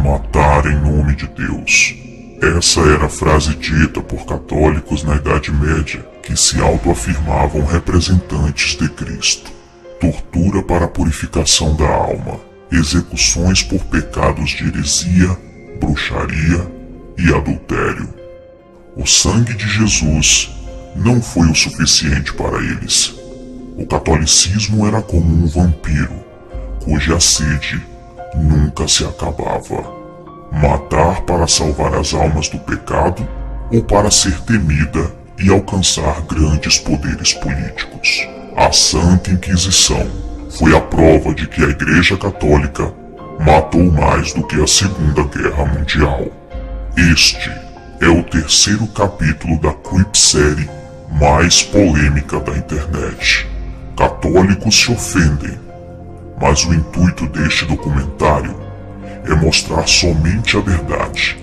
matar em nome de Deus. Essa era a frase dita por católicos na Idade Média que se autoafirmavam representantes de Cristo. Tortura para a purificação da alma, execuções por pecados de heresia, bruxaria e adultério. O sangue de Jesus não foi o suficiente para eles. O catolicismo era como um vampiro, cuja sede nunca se acabava. Matar para salvar as almas do pecado ou para ser temida e alcançar grandes poderes políticos. A Santa Inquisição foi a prova de que a Igreja Católica matou mais do que a Segunda Guerra Mundial. Este é o terceiro capítulo da creepsérie mais polêmica da internet. Católicos se ofendem, mas o intuito deste documentário é mostrar somente a verdade.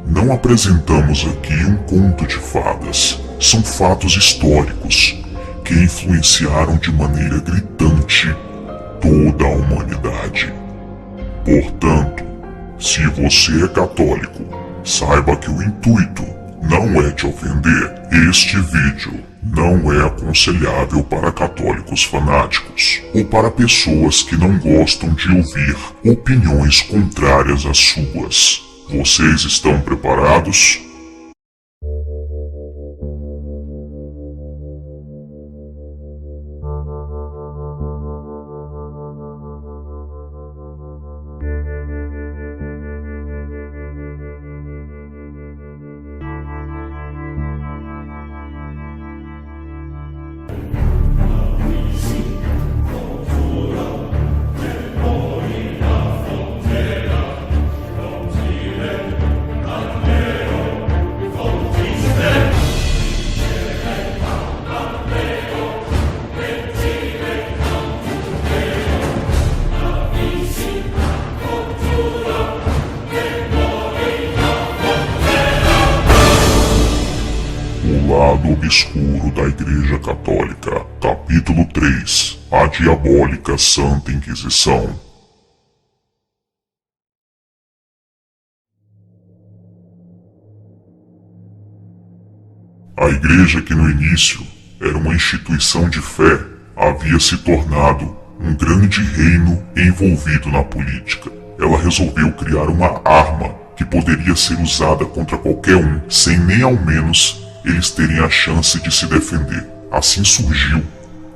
Não apresentamos aqui um conto de fadas, são fatos históricos que influenciaram de maneira gritante toda a humanidade. Portanto, se você é católico, saiba que o intuito não é te ofender. Este vídeo não é aconselhável para católicos fanáticos ou para pessoas que não gostam de ouvir opiniões contrárias às suas. Vocês estão preparados? Lado obscuro da Igreja Católica, capítulo 3, a diabólica Santa Inquisição. A Igreja, que no início era uma instituição de fé, havia se tornado um grande reino envolvido na política. Ela resolveu criar uma arma que poderia ser usada contra qualquer um, sem nem ao menos eles terem a chance de se defender. Assim surgiu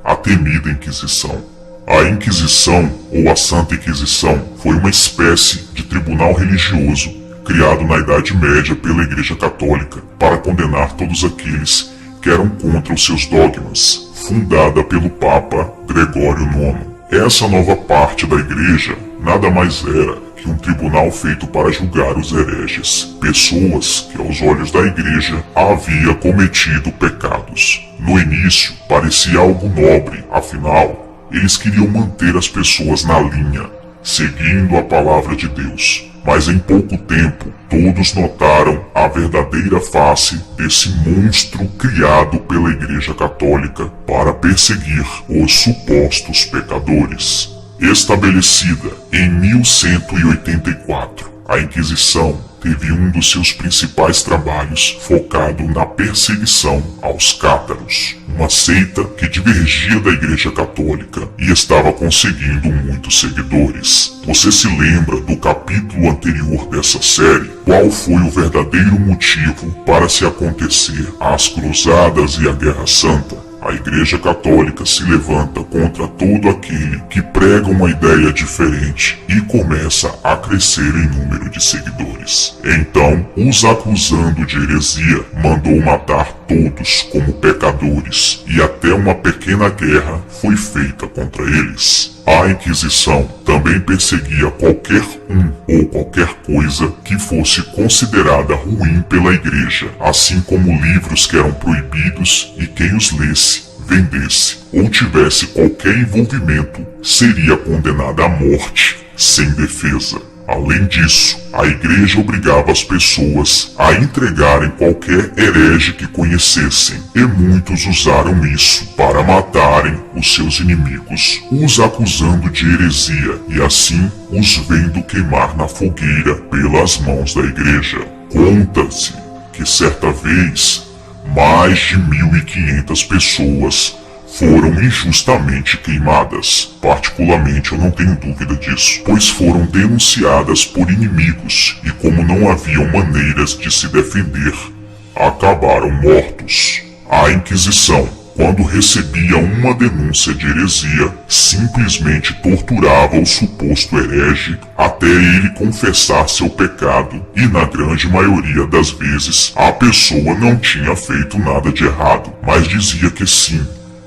a temida Inquisição. A Inquisição, ou a Santa Inquisição, foi uma espécie de tribunal religioso criado na Idade Média pela Igreja Católica para condenar todos aqueles que eram contra os seus dogmas, fundada pelo Papa Gregório IX. Essa nova parte da Igreja nada mais era que um tribunal feito para julgar os hereges, pessoas que aos olhos da Igreja havia cometido pecados. No início parecia algo nobre, afinal, eles queriam manter as pessoas na linha, seguindo a palavra de Deus. Mas em pouco tempo, todos notaram a verdadeira face desse monstro criado pela Igreja Católica para perseguir os supostos pecadores. Estabelecida em 1184, a Inquisição teve um dos seus principais trabalhos focado na perseguição aos cátaros, uma seita que divergia da Igreja Católica e estava conseguindo muitos seguidores. Você se lembra do capítulo anterior dessa série? Qual foi o verdadeiro motivo para se acontecer as Cruzadas e a Guerra Santa? A Igreja Católica se levanta contra todo aquele que prega uma ideia diferente e começa a crescer em número de seguidores. Então, os acusando de heresia, mandou matar todos como pecadores e até uma pequena guerra foi feita contra eles. A Inquisição também perseguia qualquer um ou qualquer coisa que fosse considerada ruim pela Igreja, assim como livros que eram proibidos e quem os lesse, vendesse ou tivesse qualquer envolvimento seria condenado à morte sem defesa. Além disso, a igreja obrigava as pessoas a entregarem qualquer herege que conhecessem, e muitos usaram isso para matarem os seus inimigos, os acusando de heresia e assim os vendo queimar na fogueira pelas mãos da igreja. Conta-se que certa vez, mais de 1.500 pessoas foram injustamente queimadas. Particularmente eu não tenho dúvida disso, pois foram denunciadas por inimigos e como não haviam maneiras de se defender, acabaram mortos. A Inquisição, quando recebia uma denúncia de heresia, simplesmente torturava o suposto herege até ele confessar seu pecado, e na grande maioria das vezes a pessoa não tinha feito nada de errado, mas dizia que sim,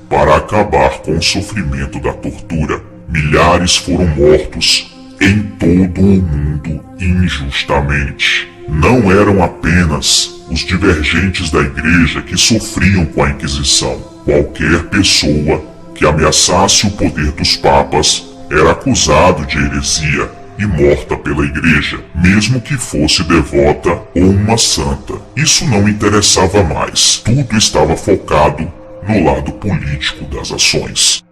para acabar com o sofrimento da tortura. Milhares foram mortos em todo o mundo injustamente. Não eram apenas os divergentes da igreja que sofriam com a Inquisição. Qualquer pessoa que ameaçasse o poder dos papas era acusado de heresia e morta pela igreja, mesmo que fosse devota ou uma santa. Isso não interessava mais. Tudo estava focado no lado político das ações.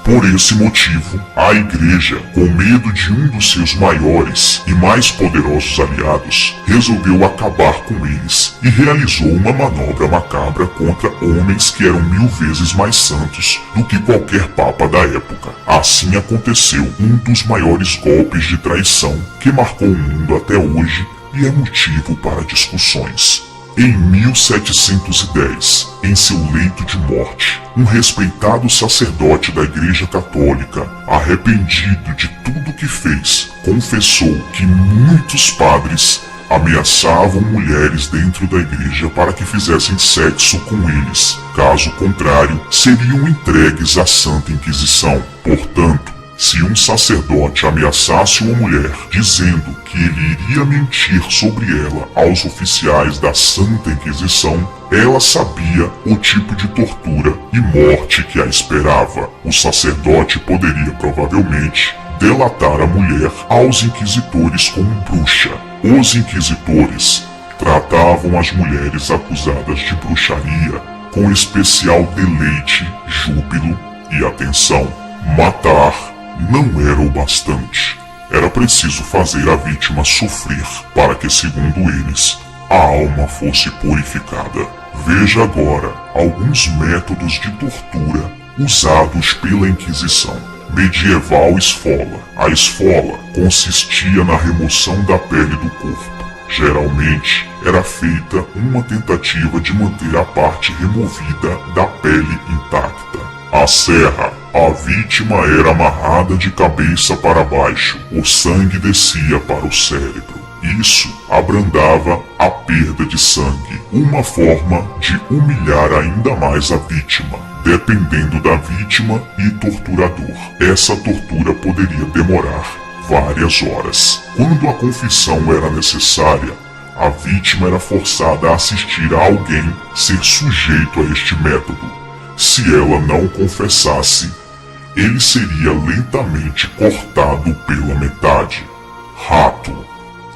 Por esse motivo, a igreja, com medo de um dos seus maiores e mais poderosos aliados, resolveu acabar com eles e realizou uma manobra macabra contra homens que eram 1000 vezes mais santos do que qualquer papa da época. Assim aconteceu um dos maiores golpes de traição que marcou o mundo até hoje e é motivo para discussões. Em 1710, em seu leito de morte, um respeitado sacerdote da Igreja Católica, arrependido de tudo que fez, confessou que muitos padres ameaçavam mulheres dentro da igreja para que fizessem sexo com eles. Caso contrário, seriam entregues à Santa Inquisição. Portanto, se um sacerdote ameaçasse uma mulher dizendo que ele iria mentir sobre ela aos oficiais da Santa Inquisição, ela sabia o tipo de tortura e morte que a esperava. O sacerdote poderia provavelmente delatar a mulher aos inquisitores como bruxa. Os inquisitores tratavam as mulheres acusadas de bruxaria com especial deleite, júbilo e atenção. Matar não era o bastante. Era preciso fazer a vítima sofrer para que, segundo eles, a alma fosse purificada. Veja agora alguns métodos de tortura usados pela Inquisição. Medieval esfola. A esfola consistia na remoção da pele do corpo. Geralmente era feita uma tentativa de manter a parte removida da pele intacta. A serra. A vítima era amarrada de cabeça para baixo. O sangue descia para o cérebro. Isso abrandava a perda de sangue, uma forma de humilhar ainda mais a vítima, dependendo da vítima e torturador. Essa tortura poderia demorar várias horas. Quando a confissão era necessária, a vítima era forçada a assistir a alguém ser sujeito a este método. Se ela não confessasse, ele seria lentamente cortado pela metade. Rato.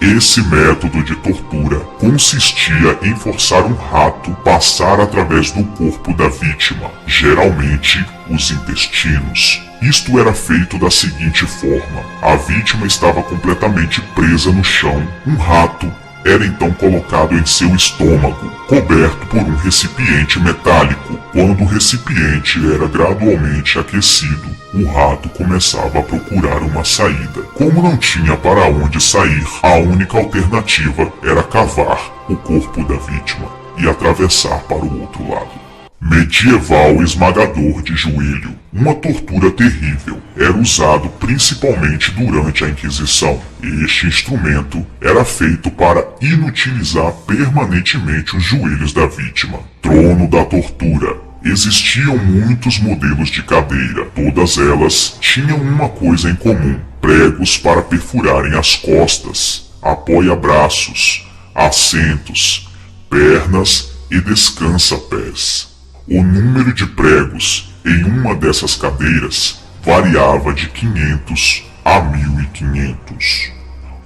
Esse método de tortura consistia em forçar um rato passar através do corpo da vítima, geralmente os intestinos. Isto era feito da seguinte forma: a vítima estava completamente presa no chão, um rato era então colocado em seu estômago, coberto por um recipiente metálico. Quando o recipiente era gradualmente aquecido, o rato começava a procurar uma saída. Como não tinha para onde sair, a única alternativa era cavar o corpo da vítima e atravessar para o outro lado. Medieval esmagador de joelho. Uma tortura terrível. Era usado principalmente durante a Inquisição. Este instrumento era feito para inutilizar permanentemente os joelhos da vítima. Trono da tortura. Existiam muitos modelos de cadeira. Todas elas tinham uma coisa em comum: pregos para perfurarem as costas, apoia-braços, assentos, pernas e descansa-pés. O número de pregos em uma dessas cadeiras variava de 500 a a 1500.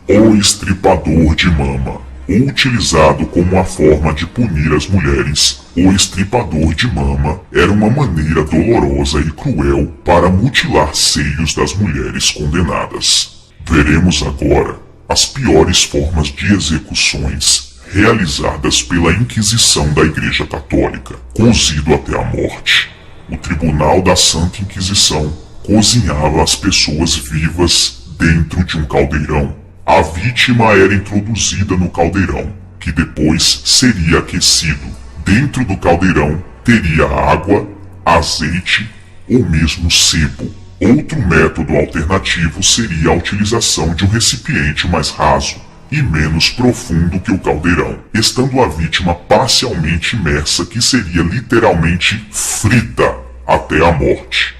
O estripador de mama. Utilizado como uma forma de punir as mulheres, o estripador de mama era uma maneira dolorosa e cruel para mutilar seios das mulheres condenadas. Veremos agora as piores formas de execuções realizadas pela Inquisição da Igreja Católica, cozido até a morte. O Tribunal da Santa Inquisição cozinhava as pessoas vivas dentro de um caldeirão. A vítima era introduzida no caldeirão, que depois seria aquecido. Dentro do caldeirão teria água, azeite ou mesmo sebo. Outro método alternativo seria a utilização de um recipiente mais raso e menos profundo que o caldeirão, estando a vítima parcialmente imersa, que seria literalmente frita até a morte.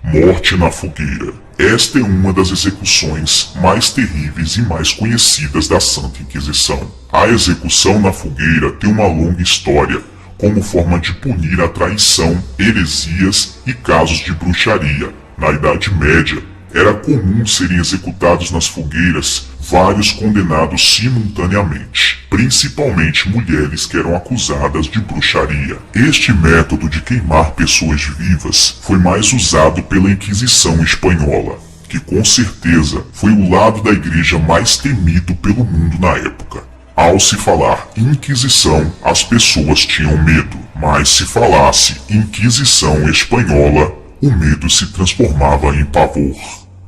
Morte na fogueira. Esta é uma das execuções mais terríveis e mais conhecidas da Santa Inquisição. A execução na fogueira tem uma longa história, como forma de punir a traição, heresias e casos de bruxaria. Na Idade Média, era comum serem executados nas fogueiras vários condenados simultaneamente, principalmente mulheres que eram acusadas de bruxaria. Este método de queimar pessoas vivas foi mais usado pela Inquisição espanhola, que com certeza foi o lado da igreja mais temido pelo mundo na época. Ao se falar Inquisição, as pessoas tinham medo, mas se falasse Inquisição espanhola, o medo se transformava em pavor,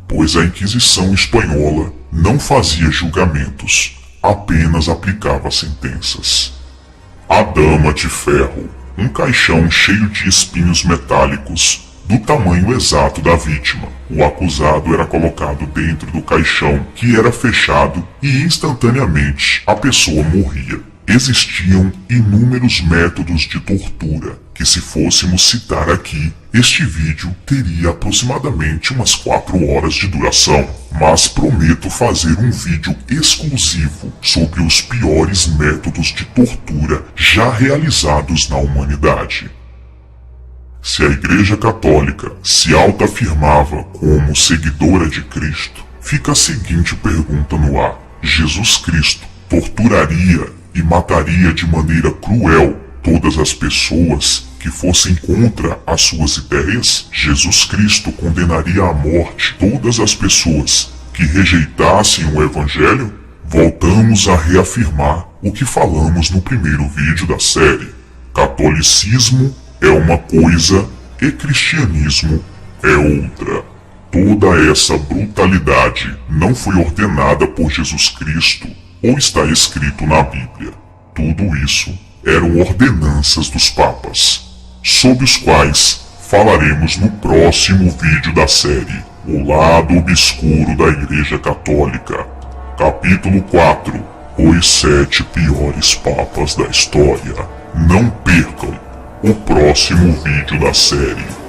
pois a Inquisição espanhola não fazia julgamentos, apenas aplicava sentenças. A Dama de Ferro, um caixão cheio de espinhos metálicos, do tamanho exato da vítima. O acusado era colocado dentro do caixão, que era fechado, e instantaneamente a pessoa morria. Existiam inúmeros métodos de tortura, que se fôssemos citar aqui, este vídeo teria aproximadamente umas 4 horas de duração, mas prometo fazer um vídeo exclusivo sobre os piores métodos de tortura já realizados na humanidade. Se a Igreja Católica se autoafirmava como seguidora de Cristo, fica a seguinte pergunta no ar: Jesus Cristo torturaria e mataria de maneira cruel todas as pessoas que fossem contra as suas ideias? Jesus Cristo condenaria à morte todas as pessoas que rejeitassem o Evangelho? Voltamos a reafirmar o que falamos no primeiro vídeo da série. Catolicismo é uma coisa e cristianismo é outra. Toda essa brutalidade não foi ordenada por Jesus Cristo ou está escrito na Bíblia. Tudo isso eram ordenanças dos papas, sobre os quais falaremos no próximo vídeo da série, O Lado Obscuro da Igreja Católica, capítulo 4, Os 7 piores papas da história. Não percam o próximo vídeo da série.